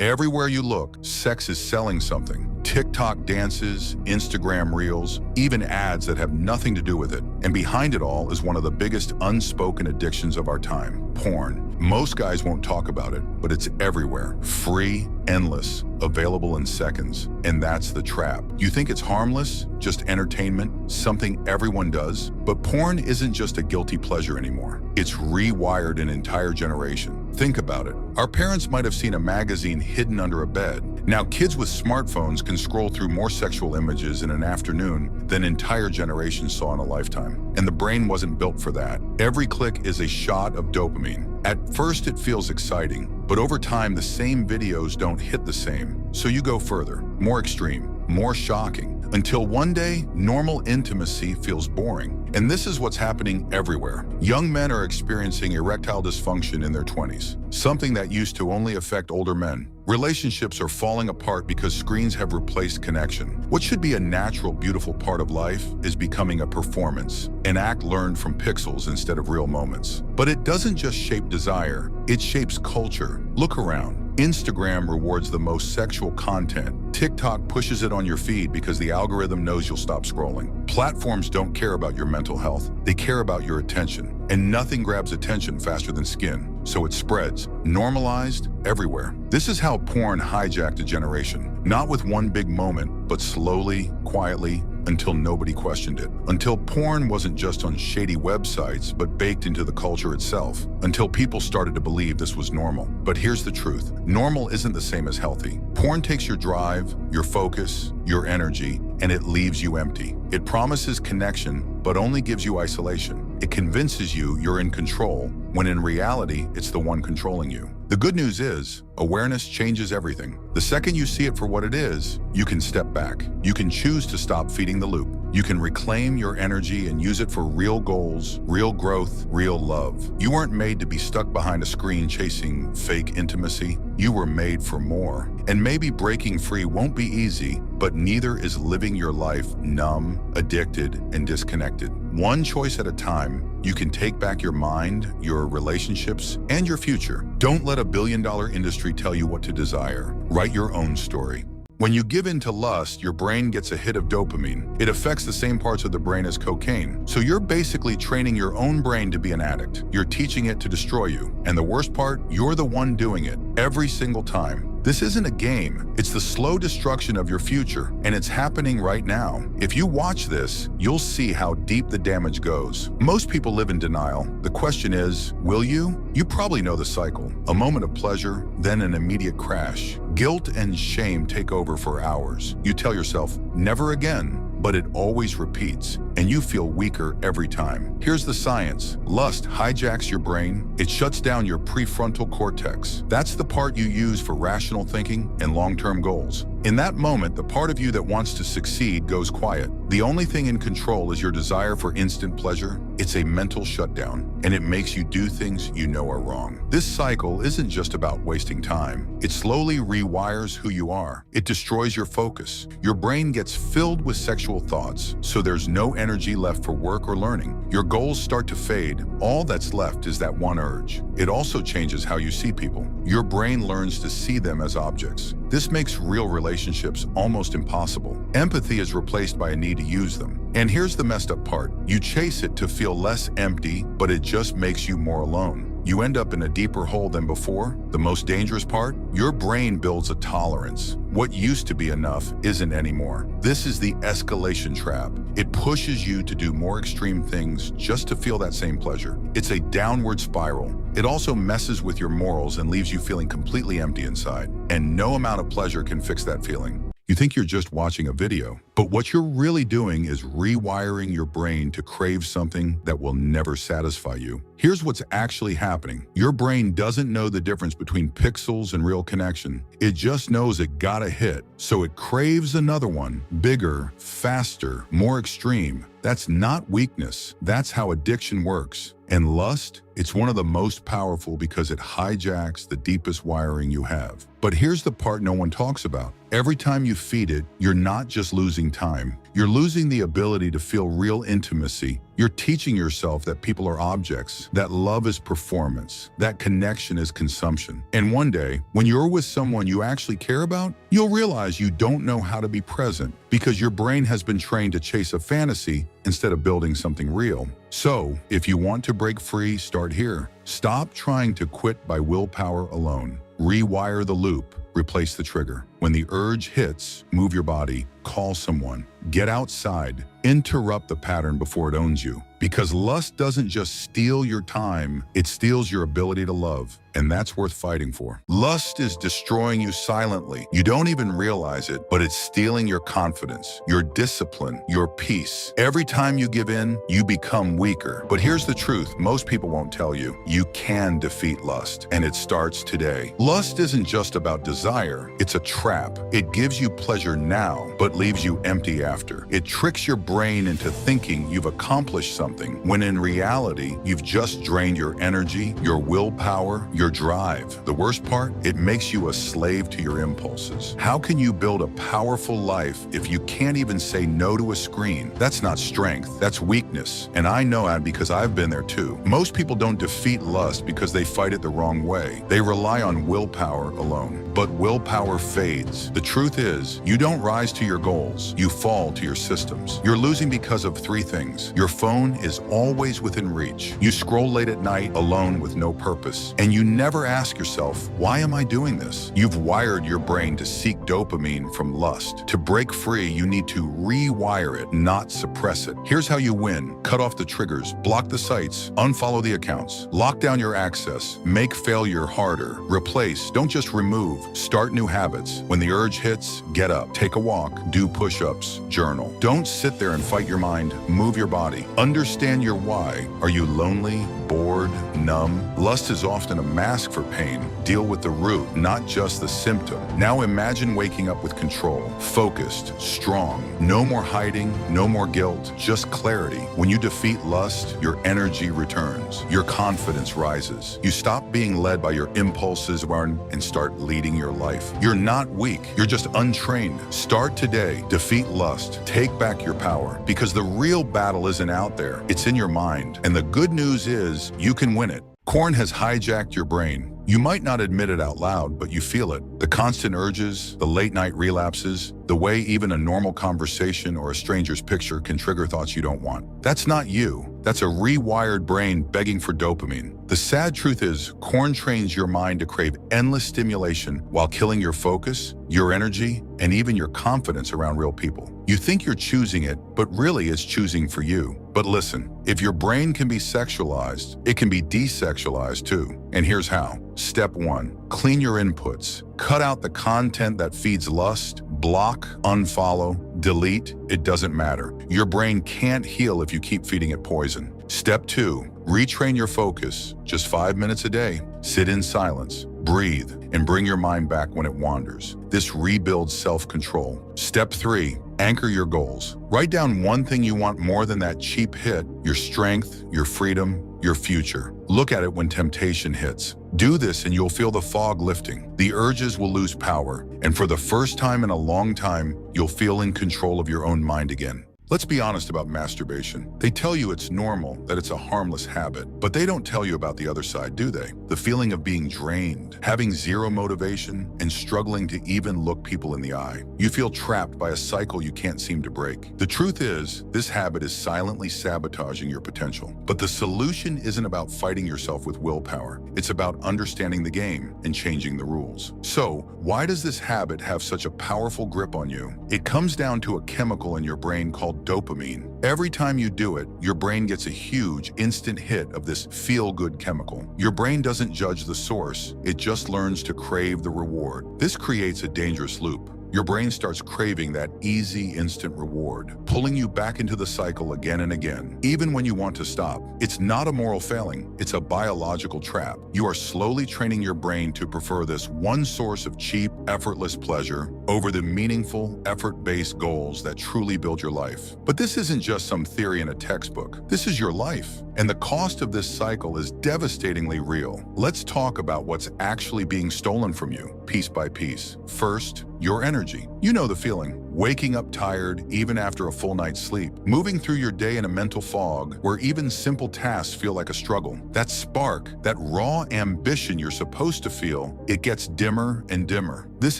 Everywhere you look, sex is selling something. TikTok dances, Instagram reels, even ads that have nothing to do with it. And behind it all is one of the biggest unspoken addictions of our time, porn. Most guys won't talk about it, but it's everywhere. Free, endless, available in seconds. And that's the trap. You think it's harmless, just entertainment, something everyone does? But porn isn't just a guilty pleasure anymore. It's rewired an entire generation. Think about it. Our parents might have seen a magazine hidden under a bed. Now kids with smartphones can scroll through more sexual images in an afternoon than entire generations saw in a lifetime. And the brain wasn't built for that. Every click is a shot of dopamine. At first it feels exciting, but over time the same videos don't hit the same. So you go further, more extreme, more shocking, until one day normal intimacy feels boring. And this is what's happening everywhere. Young men are experiencing erectile dysfunction in their 20s, something that used to only affect older men. Relationships are falling apart because screens have replaced connection. What should be a natural, beautiful part of life is becoming a performance, an act learned from pixels instead of real moments. But it doesn't just shape desire, it shapes culture. Look around. Instagram rewards the most sexual content. TikTok pushes it on your feed because the algorithm knows you'll stop scrolling. Platforms don't care about your mental health, they care about your attention. And nothing grabs attention faster than skin, so it spreads, normalized, everywhere. This is how porn hijacked a generation. Not with one big moment, but slowly, quietly, until nobody questioned it. Until porn wasn't just on shady websites, but baked into the culture itself. Until people started to believe this was normal. But here's the truth. Normal isn't the same as healthy. Porn takes your drive, your focus, your energy, and it leaves you empty. It promises connection, but only gives you isolation. It convinces you you're in control, when in reality, it's the one controlling you. The good news is, awareness changes everything. The second you see it for what it is, you can step back. You can choose to stop feeding the loop. You can reclaim your energy and use it for real goals, real growth, real love. You weren't made to be stuck behind a screen chasing fake intimacy. You were made for more. And maybe breaking free won't be easy, but neither is living your life numb, addicted, and disconnected. One choice at a time, you can take back your mind, your relationships, and your future. Don't let a billion-dollar industry tell you what to desire. Write your own story. When you give in to lust, your brain gets a hit of dopamine. It affects the same parts of the brain as cocaine. So you're basically training your own brain to be an addict. You're teaching it to destroy you. And the worst part, you're the one doing it every single time. This isn't a game. It's the slow destruction of your future, and it's happening right now. If you watch this, you'll see how deep the damage goes. Most people live in denial. The question is, will you? You probably know the cycle. A moment of pleasure, then an immediate crash. Guilt and shame take over for hours. You tell yourself, never again. But it always repeats, and you feel weaker every time. Here's the science. Lust hijacks your brain. It shuts down your prefrontal cortex. That's the part you use for rational thinking and long-term goals. In that moment, the part of you that wants to succeed goes quiet. The only thing in control is your desire for instant pleasure. It's a mental shutdown, and it makes you do things you know are wrong. This cycle isn't just about wasting time. It slowly rewires who you are. It destroys your focus. Your brain gets filled with sexual thoughts, so there's no energy left for work or learning. Your goals start to fade. All that's left is that one urge. It also changes how you see people. Your brain learns to see them as objects. This makes real relationships almost impossible. Empathy is replaced by a need to use them. And here's the messed up part. You chase it to feel less empty, but it just makes you more alone. You end up in a deeper hole than before. The most dangerous part? Your brain builds a tolerance. What used to be enough isn't anymore. This is the escalation trap. It pushes you to do more extreme things just to feel that same pleasure. It's a downward spiral. It also messes with your morals and leaves you feeling completely empty inside. And no amount of pleasure can fix that feeling. You think you're just watching a video, but what you're really doing is rewiring your brain to crave something that will never satisfy you. Here's what's actually happening. Your brain doesn't know the difference between pixels and real connection. It just knows it got a hit, so it craves another one, bigger, faster, more extreme. That's not weakness. That's how addiction works. And lust, it's one of the most powerful because it hijacks the deepest wiring you have. But here's the part no one talks about. Every time you feed it, you're not just losing time. You're losing the ability to feel real intimacy. You're teaching yourself that people are objects, that love is performance, that connection is consumption. And one day, when you're with someone you actually care about, you'll realize you don't know how to be present because your brain has been trained to chase a fantasy instead of building something real. So, if you want to break free, start here. Stop trying to quit by willpower alone. Rewire the loop. Replace the trigger. When the urge hits, move your body, call someone, get outside, interrupt the pattern before it owns you. Because lust doesn't just steal your time, it steals your ability to love. And that's worth fighting for. Lust is destroying you silently. You don't even realize it, but it's stealing your confidence, your discipline, your peace. Every time you give in, you become weaker. But here's the truth most people won't tell you. You can defeat lust, and it starts today. Lust isn't just about desire, it's a trap. It gives you pleasure now, but leaves you empty after. It tricks your brain into thinking you've accomplished something, when in reality, you've just drained your energy, your willpower, your drive. The worst part, it makes you a slave to your impulses. How can you build a powerful life if you can't even say no to a screen? That's not strength, that's weakness. And I know that because I've been there too. Most people don't defeat lust because they fight it the wrong way. They rely on willpower alone. But willpower fades. The truth is, you don't rise to your goals, you fall to your systems. You're losing because of three things. Your phone is always within reach. You scroll late at night alone with no purpose. And you never ask yourself, why am I doing this? You've wired your brain to seek dopamine from lust. To break free, you need to rewire it, not suppress it. Here's how you win. Cut off the triggers, block the sites, unfollow the accounts, lock down your access, make failure harder, replace, don't just remove, start new habits. When the urge hits, get up, take a walk, do push-ups, journal. Don't sit there and fight your mind, move your body. Understand your why. Are you lonely, bored, numb? Lust is often a mask for pain. Deal with the root, not just the symptom. Now imagine waking up with control, focused, strong. No more hiding, no more guilt, just clarity. When you defeat lust, your energy returns. Your confidence rises. You stop being led by your impulses and start leading your life. You're not weak, you're just untrained. Start today. Defeat lust. Take back your power. Because the real battle isn't out there, it's in your mind. And the good news is, you can win it. Corn has hijacked your brain. You might not admit it out loud, but you feel it. The constant urges, the late-night relapses, the way even a normal conversation or a stranger's picture can trigger thoughts you don't want. That's not you. That's a rewired brain begging for dopamine. The sad truth is, corn trains your mind to crave endless stimulation while killing your focus, your energy, and even your confidence around real people. You think you're choosing it, but really it's choosing for you. But listen, if your brain can be sexualized, it can be desexualized too. And here's how. Step 1. Clean your inputs. Cut out the content that feeds lust. Block, unfollow, delete. It doesn't matter. Your brain can't heal if you keep feeding it poison. Step 2. Retrain your focus. Just 5 minutes a day. Sit in silence. Breathe and bring your mind back when it wanders. This rebuilds self-control. Step 3. Anchor your goals. Write down one thing you want more than that cheap hit: your strength, your freedom, your future. Look at it when temptation hits. Do this and you'll feel the fog lifting. The urges will lose power, and for the first time in a long time, you'll feel in control of your own mind again. Let's be honest about masturbation. They tell you it's normal, that it's a harmless habit, but they don't tell you about the other side, do they? The feeling of being drained, having zero motivation, and struggling to even look people in the eye. You feel trapped by a cycle you can't seem to break. The truth is, this habit is silently sabotaging your potential. But the solution isn't about fighting yourself with willpower. It's about understanding the game and changing the rules. So, why does this habit have such a powerful grip on you? It comes down to a chemical in your brain called dopamine. Every time you do it, your brain gets a huge instant hit of this feel-good chemical. Your brain doesn't judge the source, it just learns to crave the reward. This creates a dangerous loop. Your brain starts craving that easy, instant reward, pulling you back into the cycle again and again, even when you want to stop. It's not a moral failing, it's a biological trap. You are slowly training your brain to prefer this one source of cheap, effortless pleasure over the meaningful, effort-based goals that truly build your life. But this isn't just some theory in a textbook. This is your life. And the cost of this cycle is devastatingly real. Let's talk about what's actually being stolen from you, piece by piece. First, your energy. You know the feeling. Waking up tired even after a full night's sleep. Moving through your day in a mental fog where even simple tasks feel like a struggle. That spark, that raw ambition you're supposed to feel, it gets dimmer and dimmer. This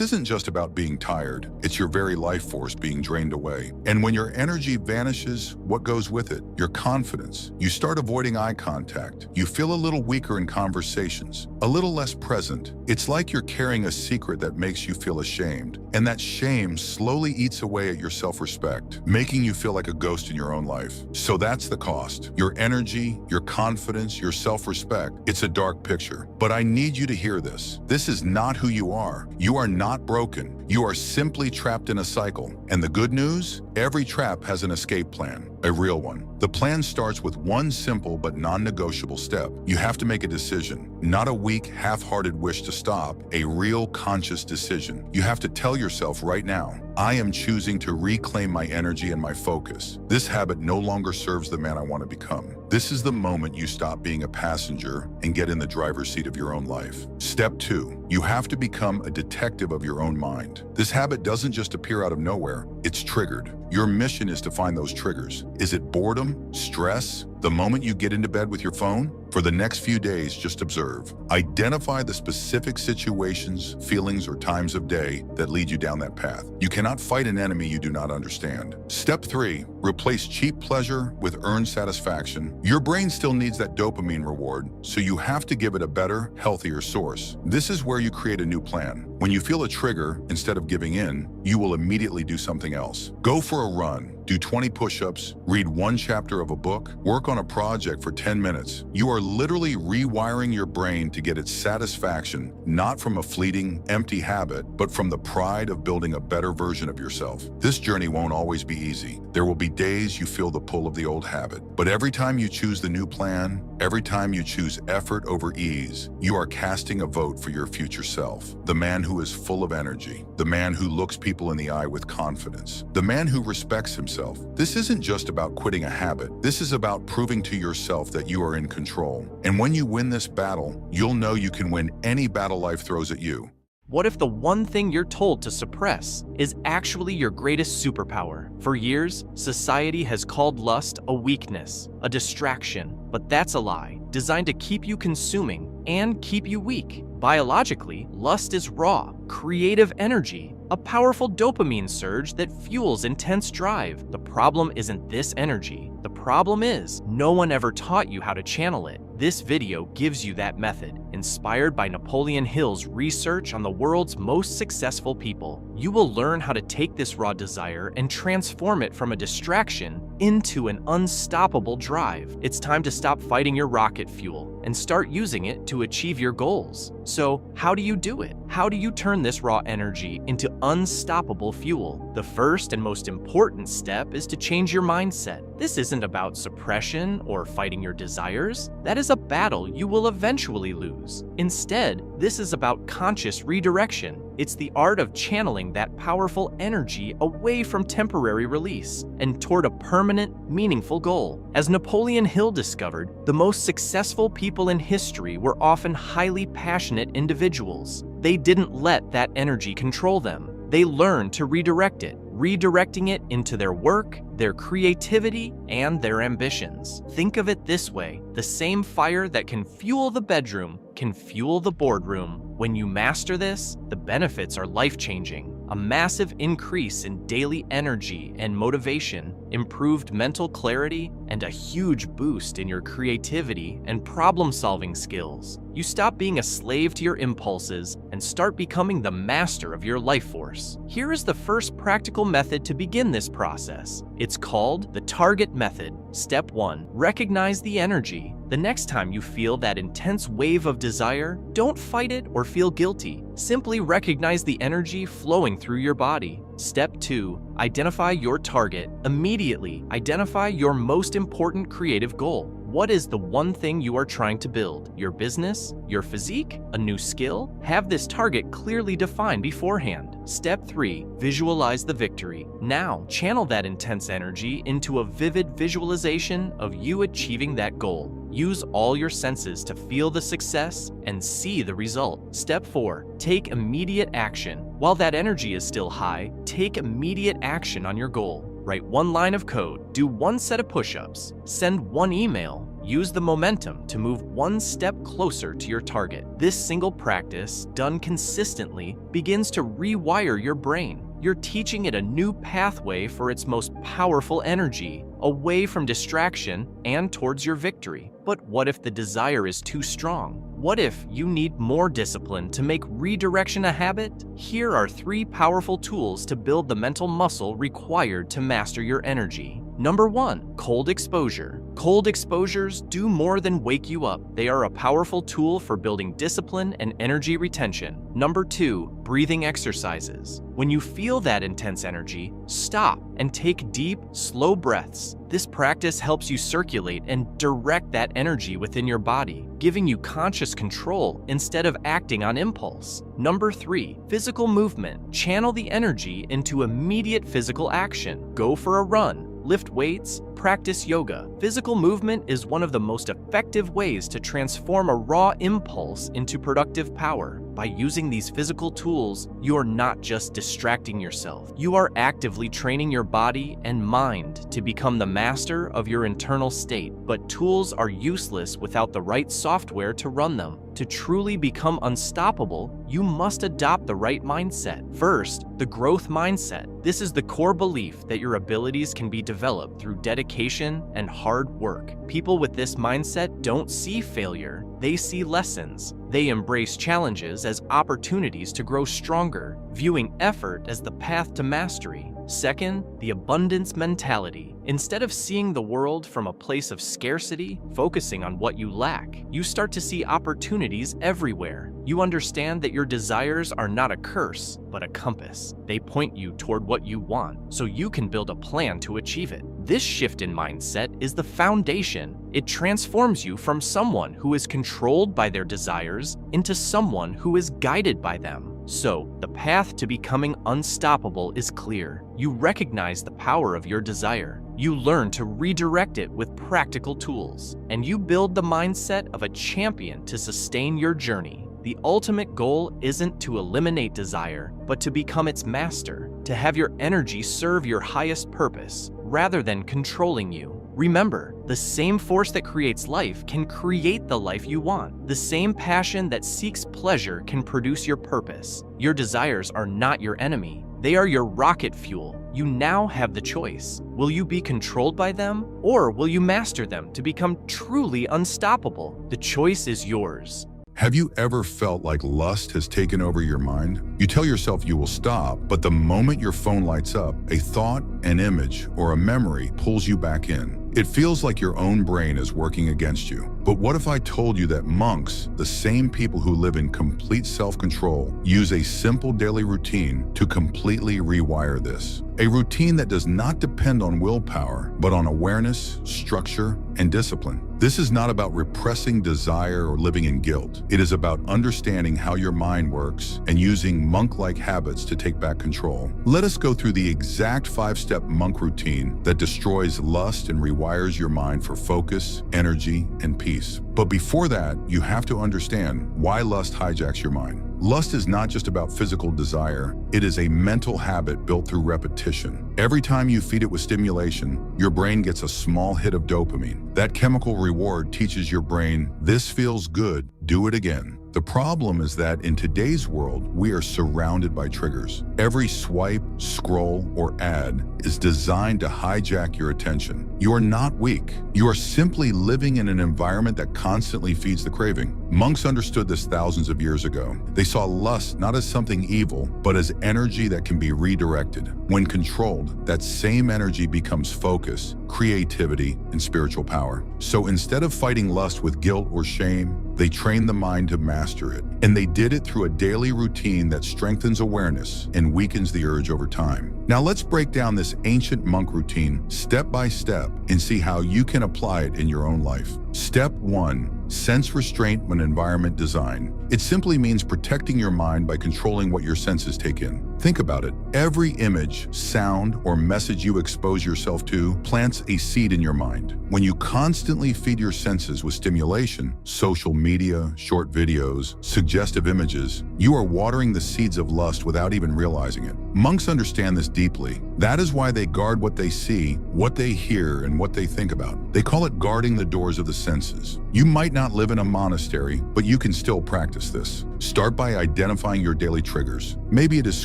isn't just about being tired. It's your very life force being drained away. And when your energy vanishes, what goes with it? Your confidence. You start avoiding eye contact. You feel a little weaker in conversations, a little less present. It's like you're carrying a secret that makes you feel ashamed. And that shame slowly eats away at your self-respect, making you feel like a ghost in your own life. So that's the cost. Your energy, your confidence, your self-respect. It's a dark picture. But I need you to hear this. This is not who you are. You are not broken. You are simply trapped in a cycle. And the good news? Every trap has an escape plan, a real one. The plan starts with one simple but non-negotiable step. You have to make a decision, not a weak, half-hearted wish to stop, a real conscious decision. You have to tell yourself right now, I am choosing to reclaim my energy and my focus. This habit no longer serves the man I want to become. This is the moment you stop being a passenger and get in the driver's seat of your own life. Step 2, you have to become a detective of your own mind. This habit doesn't just appear out of nowhere, it's triggered. Your mission is to find those triggers. Is it boredom, stress, the moment you get into bed with your phone? For the next few days, just observe. Identify the specific situations, feelings, or times of day that lead you down that path. You cannot fight an enemy you do not understand. Step 3, replace cheap pleasure with earned satisfaction. Your brain still needs that dopamine reward, so you have to give it a better, healthier source. This is where you create a new plan. When you feel a trigger, instead of giving in, you will immediately do something else. Go for a run. Do 20 push-ups, read one chapter of a book, work on a project for 10 minutes. You are literally rewiring your brain to get its satisfaction, not from a fleeting, empty habit, but from the pride of building a better version of yourself. This journey won't always be easy. There will be days you feel the pull of the old habit. But every time you choose the new plan, every time you choose effort over ease, you are casting a vote for your future self. The man who is full of energy, the man who looks people in the eye with confidence, the man who respects himself. This isn't just about quitting a habit. This is about proving to yourself that you are in control. And when you win this battle, you'll know you can win any battle life throws at you. What if the one thing you're told to suppress is actually your greatest superpower? For years, society has called lust a weakness, a distraction, but that's a lie, designed to keep you consuming and keep you weak. Biologically, lust is raw, creative energy, a powerful dopamine surge that fuels intense drive. The problem isn't this energy. The problem is, no one ever taught you how to channel it. This video gives you that method. Inspired by Napoleon Hill's research on the world's most successful people, you will learn how to take this raw desire and transform it from a distraction into an unstoppable drive. It's time to stop fighting your rocket fuel and start using it to achieve your goals. So, how do you do it? How do you turn this raw energy into unstoppable fuel? The first and most important step is to change your mindset. This isn't about suppression or fighting your desires. That is a battle you will eventually lose. Instead, this is about conscious redirection. It's the art of channeling that powerful energy away from temporary release and toward a permanent, meaningful goal. As Napoleon Hill discovered, the most successful people in history were often highly passionate individuals. They didn't let that energy control them. They learned to redirect it, redirecting it into their work, their creativity, and their ambitions. Think of it this way: the same fire that can fuel the bedroom can fuel the boardroom. When you master this, the benefits are life-changing. A massive increase in daily energy and motivation, improved mental clarity, and a huge boost in your creativity and problem-solving skills. You stop being a slave to your impulses and start becoming the master of your life force. Here is the first practical method to begin this process. It's called the target method. Step 1. Recognize the energy. The next time you feel that intense wave of desire, don't fight it or feel guilty. Simply recognize the energy flowing through your body. Step 2. Identify your target. Immediately identify your most important creative goal. What is the one thing you are trying to build? Your business? Your physique? A new skill? Have this target clearly defined beforehand. Step 3. Visualize the victory. Now, channel that intense energy into a vivid visualization of you achieving that goal. Use all your senses to feel the success and see the result. Step 4. Take immediate action. While that energy is still high, take immediate action on your goal. Write one line of code, do one set of push-ups, send one email. Use the momentum to move one step closer to your target. This single practice, done consistently, begins to rewire your brain. You're teaching it a new pathway for its most powerful energy, away from distraction and towards your victory. But what if the desire is too strong? What if you need more discipline to make redirection a habit? Here are 3 powerful tools to build the mental muscle required to master your energy. Number 1, cold exposure. Cold exposures do more than wake you up. They are a powerful tool for building discipline and energy retention. Number 2, breathing exercises. When you feel that intense energy, stop and take deep, slow breaths. This practice helps you circulate and direct that energy within your body, giving you conscious control instead of acting on impulse. Number 3, physical movement. Channel the energy into immediate physical action. Go for a run, lift weights, practice yoga. Physical movement is one of the most effective ways to transform a raw impulse into productive power. By using these physical tools, you are not just distracting yourself. You are actively training your body and mind to become the master of your internal state. But tools are useless without the right software to run them. To truly become unstoppable, you must adopt the right mindset. First, the growth mindset. This is the core belief that your abilities can be developed through dedication and hard work. People with this mindset don't see failure, they see lessons. They embrace challenges as opportunities to grow stronger, viewing effort as the path to mastery. Second, the abundance mentality. Instead of seeing the world from a place of scarcity, focusing on what you lack, you start to see opportunities everywhere. You understand that your desires are not a curse, but a compass. They point you toward what you want, so you can build a plan to achieve it. This shift in mindset is the foundation. It transforms you from someone who is controlled by their desires into someone who is guided by them. So, the path to becoming unstoppable is clear. You recognize the power of your desire. You learn to redirect it with practical tools, and you build the mindset of a champion to sustain your journey. The ultimate goal isn't to eliminate desire, but to become its master, to have your energy serve your highest purpose, rather than controlling you. Remember, the same force that creates life can create the life you want. The same passion that seeks pleasure can produce your purpose. Your desires are not your enemy. They are your rocket fuel. You now have the choice. Will you be controlled by them, or will you master them to become truly unstoppable? The choice is yours. Have you ever felt like lust has taken over your mind? You tell yourself you will stop, but the moment your phone lights up, a thought, an image, or a memory pulls you back in. It feels like your own brain is working against you. But what if I told you that monks, the same people who live in complete self-control, use a simple daily routine to completely rewire this? A routine that does not depend on willpower, but on awareness, structure, and discipline. This is not about repressing desire or living in guilt. It is about understanding how your mind works and using monk-like habits to take back control. Let us go through the exact 5-step monk routine that destroys lust and rewires your mind for focus, energy, and peace. But before that, you have to understand why lust hijacks your mind. Lust is not just about physical desire, it is a mental habit built through repetition. Every time you feed it with stimulation, your brain gets a small hit of dopamine. That chemical reward teaches your brain, this feels good, do it again. The problem is that in today's world, we are surrounded by triggers. Every swipe, scroll, or ad is designed to hijack your attention. You are not weak. You are simply living in an environment that constantly feeds the craving. Monks understood this thousands of years ago. They saw lust not as something evil, but as energy that can be redirected. When controlled, that same energy becomes focus, creativity, and spiritual power. So instead of fighting lust with guilt or shame, they train the mind to master it. And they did it through a daily routine that strengthens awareness and weakens the urge over time. Now let's break down this ancient monk routine step by step and see how you can apply it in your own life. Step 1. Sense restraint when environment design. It simply means protecting your mind by controlling what your senses take in. Think about it. Every image, sound, or message you expose yourself to plants a seed in your mind. When you constantly feed your senses with stimulation, social media, short videos, suggestive images, you are watering the seeds of lust without even realizing it. Monks understand this deeply. That is why they guard what they see, what they hear, and what they think about. They call it guarding the doors of the senses. You might not live in a monastery, but you can still practice this. Start by identifying your daily triggers. Maybe it is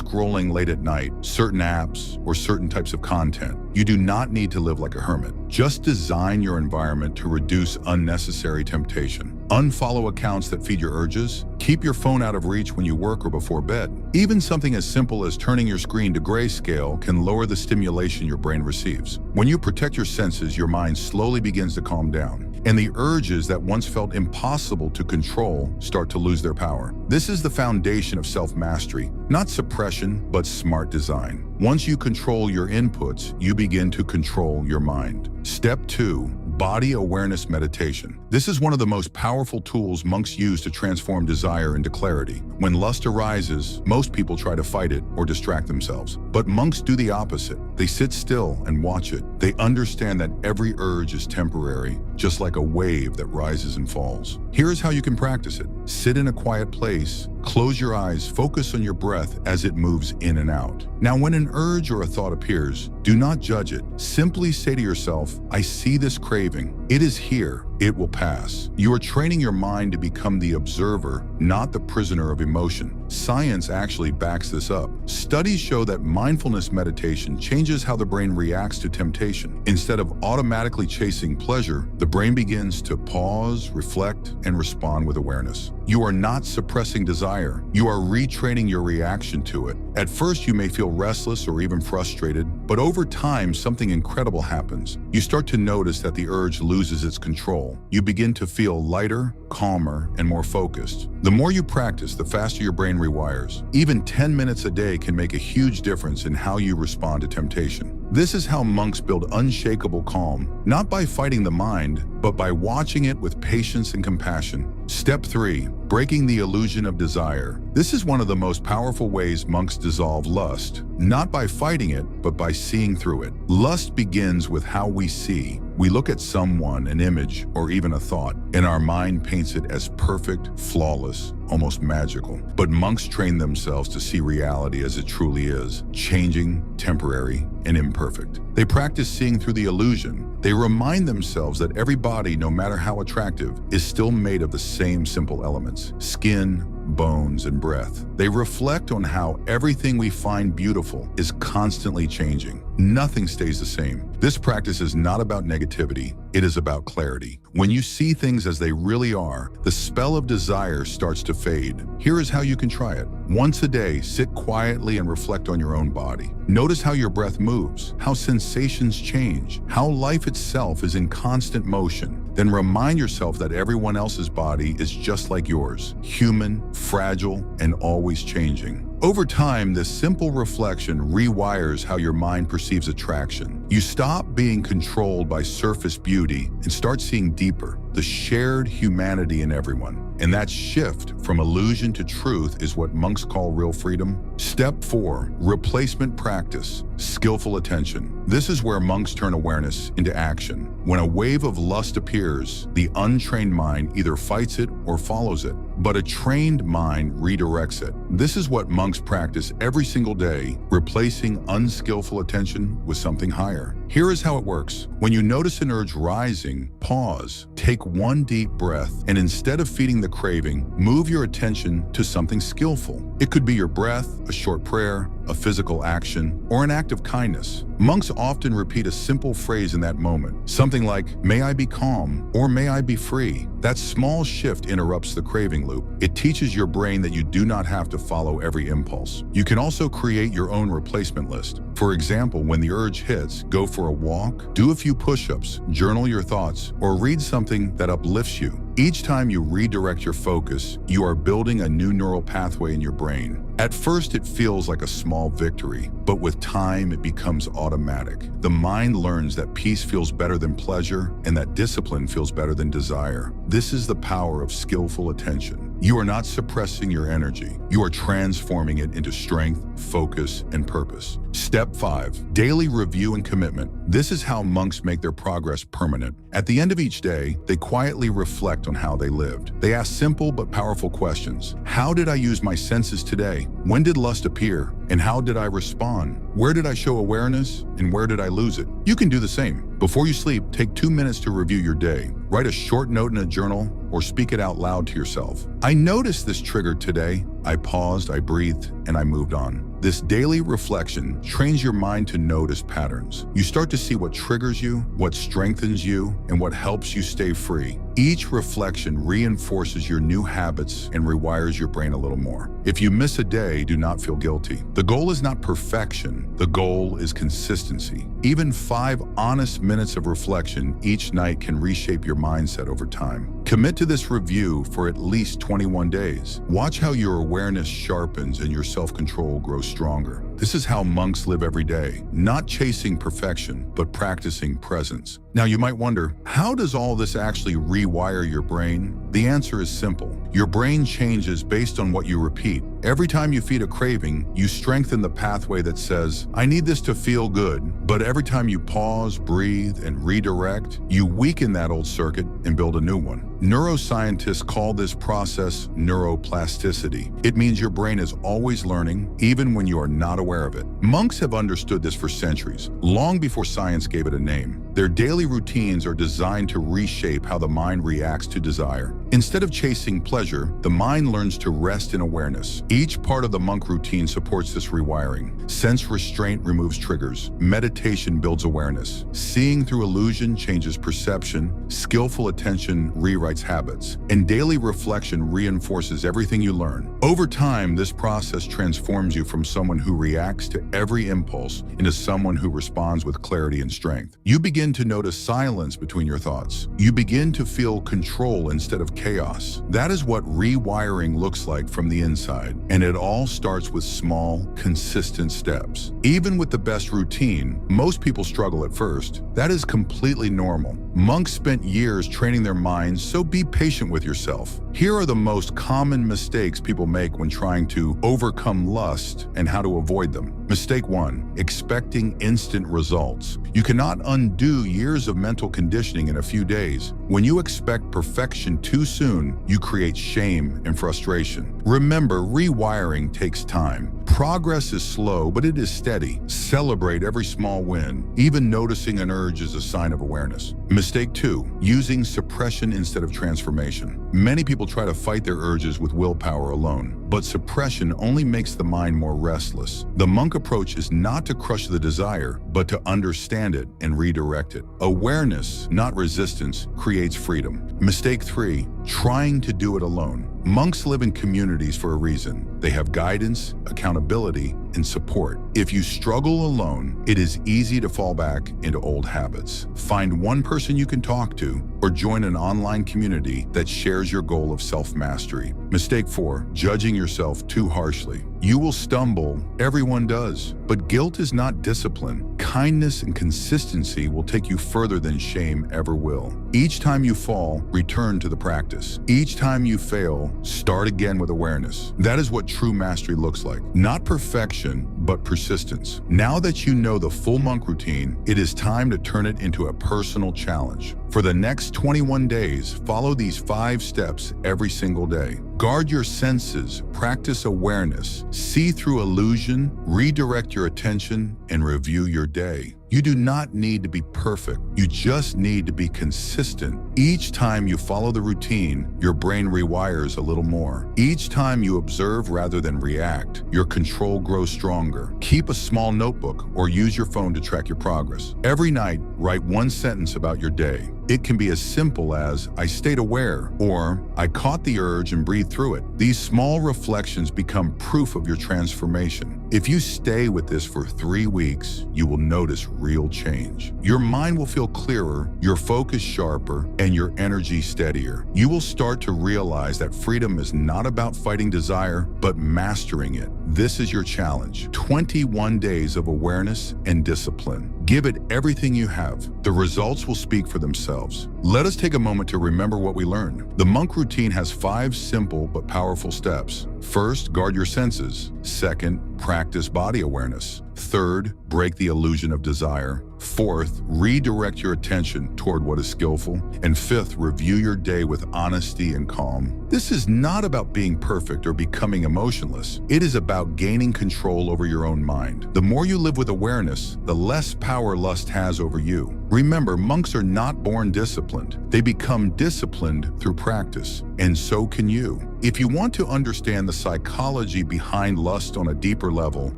scrolling late at night, certain apps, or certain types of content. You do not need to live like a hermit. Just design your environment to reduce unnecessary temptation. Unfollow accounts that feed your urges. Keep your phone out of reach when you work or before bed. Even something as simple as turning your screen to grayscale can lower the stimulation your brain receives. When you protect your senses, your mind slowly begins to calm down, and the urges that once felt impossible to control start to lose their power. This is the foundation of self-mastery, not suppression, but smart design. Once you control your inputs, you begin to control your mind. Step 2. Body awareness meditation. This is one of the most powerful tools monks use to transform desire into clarity. When lust arises, most people try to fight it or distract themselves. But monks do the opposite. They sit still and watch it. They understand that every urge is temporary, just like a wave that rises and falls. Here's how you can practice it. Sit in a quiet place, close your eyes, focus on your breath as it moves in and out. Now, when an urge or a thought appears, do not judge it. Simply say to yourself, I see this craving. It is here. It will pass. You are training your mind to become the observer, not the prisoner of emotion. Science actually backs this up. Studies show that mindfulness meditation changes how the brain reacts to temptation. Instead of automatically chasing pleasure, the brain begins to pause, reflect, and respond with awareness. You are not suppressing desire. You are retraining your reaction to it. At first, you may feel restless or even frustrated, but over time, something incredible happens. You start to notice that the urge loses its control. You begin to feel lighter, calmer, and more focused. The more you practice, the faster your brain rewires. Even 10 minutes a day can make a huge difference in how you respond to temptation. This is how monks build unshakable calm, not by fighting the mind, but by watching it with patience and compassion. Step 3. Breaking the illusion of desire. This is one of the most powerful ways monks dissolve lust, not by fighting it, but by seeing through it. Lust begins with how we see. We look at someone, an image, or even a thought, and our mind paints it as perfect, flawless, almost magical. But monks train themselves to see reality as it truly is, changing, temporary, and imperfect. They practice seeing through the illusion. They remind themselves that every body, no matter how attractive, is still made of the same simple elements: skin, bones, and breath. They reflect on how everything we find beautiful is constantly changing. Nothing stays the same. This practice is not about negativity. It is about clarity. When you see things as they really are, the spell of desire starts to fade. Here is how you can try it. Once a day, sit quietly and reflect on your own body. Notice how your breath moves, how sensations change, how life itself is in constant motion. Then remind yourself that everyone else's body is just like yours, human, fragile, and always changing. Over time, this simple reflection rewires how your mind perceives attraction. You stop being controlled by surface beauty and start seeing deeper, the shared humanity in everyone. And that shift from illusion to truth is what monks call real freedom. Step 4. Replacement practice. Skillful attention. This is where monks turn awareness into action. When a wave of lust appears, the untrained mind either fights it or follows it, but a trained mind redirects it. This is what monks practice every single day, replacing unskillful attention with something higher. Here is how it works. When you notice an urge rising, pause, take one deep breath, and instead of feeding the craving, move your attention to something skillful. It could be your breath, a short prayer, a physical action, or an act of kindness. Monks often repeat a simple phrase in that moment, something like, "May I be calm," or "May I be free." That small shift interrupts the craving loop. It teaches your brain that you do not have to follow every impulse. You can also create your own replacement list. For example, when the urge hits, go for a walk, do a few push-ups, journal your thoughts, or read something that uplifts you. Each time you redirect your focus, you are building a new neural pathway in your brain. At first, it feels like a small victory, but with time, it becomes automatic. The mind learns that peace feels better than pleasure and that discipline feels better than desire. This is the power of skillful attention. You are not suppressing your energy. You are transforming it into strength, focus, and purpose. Step 5. Daily review and commitment. This is how monks make their progress permanent. At the end of each day, they quietly reflect on how they lived. They ask simple but powerful questions. How did I use my senses today? When did lust appear? And how did I respond? Where did I show awareness? And where did I lose it? You can do the same. Before you sleep, take 2 minutes to review your day. Write a short note in a journal or speak it out loud to yourself. I noticed this triggered today. I paused, I breathed, and I moved on. This daily reflection trains your mind to notice patterns. You start to see what triggers you, what strengthens you, and what helps you stay free. Each reflection reinforces your new habits and rewires your brain a little more. If you miss a day, do not feel guilty. The goal is not perfection. The goal is consistency. Even 5 honest minutes of reflection each night can reshape your mindset over time. Commit to this review for at least 21 days. Watch how your awareness sharpens and your self-control grows stronger. This is how monks live every day, not chasing perfection, but practicing presence. Now you might wonder, how does all this actually rewire your brain? The answer is simple. Your brain changes based on what you repeat. Every time you feed a craving, you strengthen the pathway that says, I need this to feel good. But every time you pause, breathe, and redirect, you weaken that old circuit and build a new one. Neuroscientists call this process neuroplasticity. It means your brain is always learning, even when you are not aware of it. Monks have understood this for centuries, long before science gave it a name. Their daily routines are designed to reshape how the mind reacts to desire. Instead of chasing pleasure, the mind learns to rest in awareness. Each part of the monk routine supports this rewiring. Sense restraint removes triggers. Meditation builds awareness. Seeing through illusion changes perception. Skillful attention rewrites habits. And daily reflection reinforces everything you learn. Over time, this process transforms you from someone who reacts to every impulse into someone who responds with clarity and strength. You begin to notice silence between your thoughts. You begin to feel control instead of chaos. That is what rewiring looks like from the inside. And it all starts with small, consistent steps. Even with the best routine, most people struggle at first. That is completely normal. Monks spent years training their minds, so be patient with yourself. Here are the most common mistakes people make when trying to overcome lust and how to avoid them. Mistake 1, expecting instant results. You cannot undo years of mental conditioning in a few days. When you expect perfection too soon, you create shame and frustration. Remember, rewiring takes time. Progress is slow, but it is steady. Celebrate every small win. Even noticing an urge is a sign of awareness. Mistake 2, using suppression instead of transformation. Many people try to fight their urges with willpower alone, but suppression only makes the mind more restless. The monk approach is not to crush the desire, but to understand it and redirect it. Awareness, not resistance, creates freedom. Mistake 3, trying to do it alone. Monks live in communities for a reason. They have guidance, accountability, and support. If you struggle alone, it is easy to fall back into old habits. Find one person you can talk to or join an online community that shares your goal of self-mastery. Mistake 4, judging yourself too harshly. You will stumble, everyone does, but guilt is not discipline. Kindness and consistency will take you further than shame ever will. Each time you fall, return to the practice. Each time you fail, start again with awareness. That is what true mastery looks like. Not perfection, but persistence. Now that you know the full monk routine, it is time to turn it into a personal challenge. For the next 21 days, follow these 5 steps every single day. Guard your senses, practice awareness, see through illusion, redirect your attention, and review your day. You do not need to be perfect. You just need to be consistent. Each time you follow the routine, your brain rewires a little more. Each time you observe rather than react, your control grows stronger. Keep a small notebook or use your phone to track your progress. Every night, write one sentence about your day. It can be as simple as, I stayed aware, or I caught the urge and breathed through it. These small reflections become proof of your transformation. If you stay with this for 3 weeks, you will notice real change. Your mind will feel clearer, your focus sharper, and your energy steadier. You will start to realize that freedom is not about fighting desire, but mastering it. This is your challenge. 21 days of awareness and discipline. Give it everything you have. The results will speak for themselves. Let us take a moment to remember what we learned. The monk routine has 5 simple but powerful steps. First, guard your senses. Second, practice body awareness. Third, break the illusion of desire. Fourth, redirect your attention toward what is skillful. And fifth, review your day with honesty and calm. This is not about being perfect or becoming emotionless. It is about gaining control over your own mind. The more you live with awareness, the less power lust has over you. Remember, monks are not born disciplined. They become disciplined through practice, and so can you. If you want to understand the psychology behind lust on a deeper level,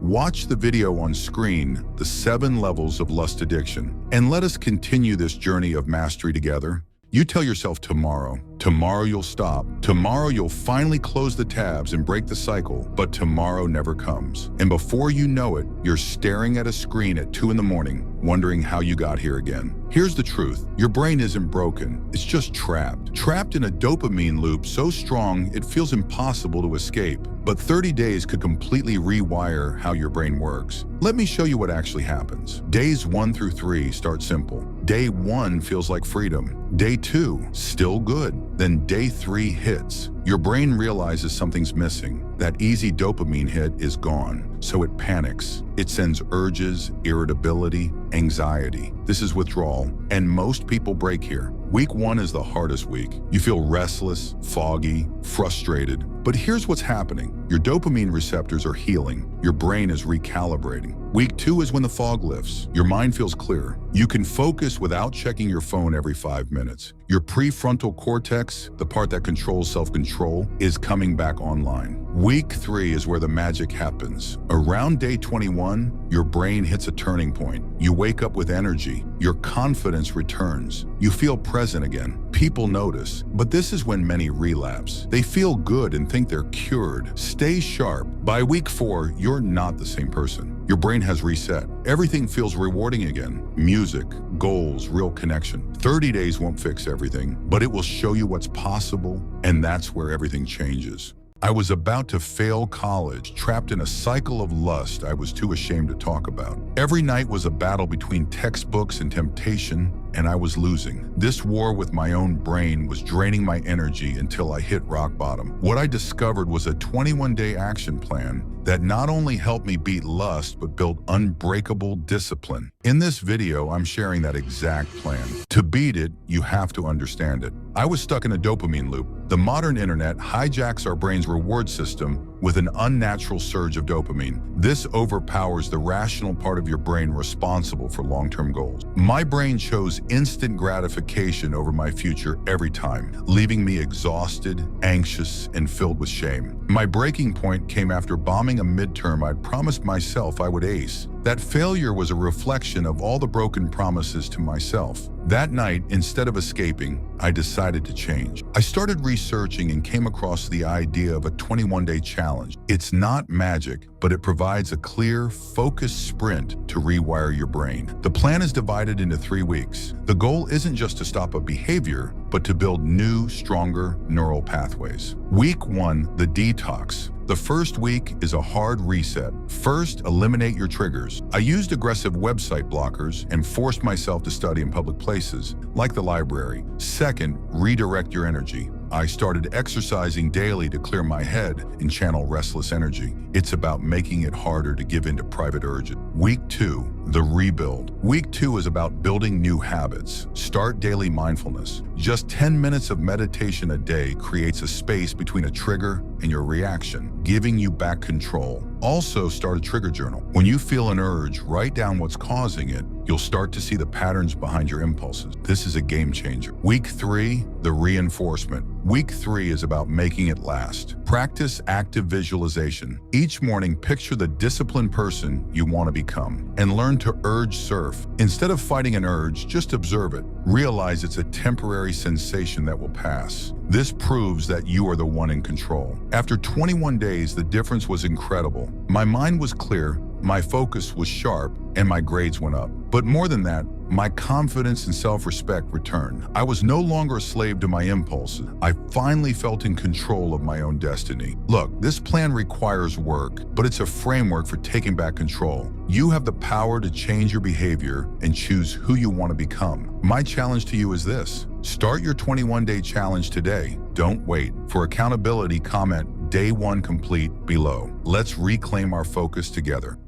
watch the video on screen, The 7 Levels of Lust Addiction, and let us continue this journey of mastery together. You tell yourself tomorrow you'll stop. Tomorrow you'll finally close the tabs and break the cycle, but tomorrow never comes. And before you know it, you're staring at a screen at 2 in the morning, wondering how you got here again. Here's the truth. Your brain isn't broken. It's just trapped. Trapped in a dopamine loop so strong it feels impossible to escape. But 30 days could completely rewire how your brain works. Let me show you what actually happens. Days 1 through 3 start simple. Day 1 feels like freedom. Day 2, still good. Then day 3 hits. Your brain realizes something's missing. That easy dopamine hit is gone, so it panics. It sends urges, irritability, anxiety. This is withdrawal, and most people break here. Week 1 is the hardest week. You feel restless, foggy, frustrated. But here's what's happening. Your dopamine receptors are healing. Your brain is recalibrating. Week 2 is when the fog lifts. Your mind feels clear. You can focus without checking your phone every 5 minutes. Your prefrontal cortex, the part that controls self-control, is coming back online. Week 3 is where the magic happens. Around day 21, your brain hits a turning point. You wake up with energy. Your confidence returns. You feel present again. People notice, but this is when many relapse. They feel good and think they're cured. Stay sharp. By week 4, you're not the same person. Your brain has reset. Everything feels rewarding again. Music, goals, real connection. 30 days won't fix everything, but it will show you what's possible, and that's where everything changes. I was about to fail college, trapped in a cycle of lust I was too ashamed to talk about. Every night was a battle between textbooks and temptation, and I was losing. This war with my own brain was draining my energy until I hit rock bottom. What I discovered was a 21-day action plan that not only helped me beat lust, but built unbreakable discipline. In this video, I'm sharing that exact plan. To beat it, you have to understand it. I was stuck in a dopamine loop. The modern internet hijacks our brain's reward system with an unnatural surge of dopamine. This overpowers the rational part of your brain responsible for long-term goals. My brain chose instant gratification over my future every time, leaving me exhausted, anxious, and filled with shame. My breaking point came after bombing a midterm I'd promised myself I would ace. That failure was a reflection of all the broken promises to myself. That night, instead of escaping, I decided to change. I started researching and came across the idea of a 21-day challenge. It's not magic, but it provides a clear, focused sprint to rewire your brain. The plan is divided into 3 weeks. The goal isn't just to stop a behavior, but to build new, stronger neural pathways. Week 1, the detox. The first week is a hard reset. First, eliminate your triggers. I used aggressive website blockers and forced myself to study in public places, like the library. Second, redirect your energy. I started exercising daily to clear my head and channel restless energy. It's about making it harder to give in to private urges. Week 2, the rebuild. Week 2 is about building new habits. Start daily mindfulness. Just 10 minutes of meditation a day creates a space between a trigger and your reaction, giving you back control. Also, start a trigger journal. When you feel an urge, write down what's causing it. You'll start to see the patterns behind your impulses. This is a game changer. Week 3, the reinforcement. Week 3 is about making it last. Practice active visualization. Each morning, picture the disciplined person you want to become and learn to urge surf. Instead of fighting an urge, just observe it. Realize it's a temporary sensation that will pass. This proves that you are the one in control. After 21 days, the difference was incredible. My mind was clear, my focus was sharp, and my grades went up. But more than that, my confidence and self-respect returned. I was no longer a slave to my impulses. I finally felt in control of my own destiny. Look, this plan requires work, but it's a framework for taking back control. You have the power to change your behavior and choose who you want to become. My challenge to you is this: start your 21-day challenge today. Don't wait. For accountability, comment Day 1 complete below. Let's reclaim our focus together.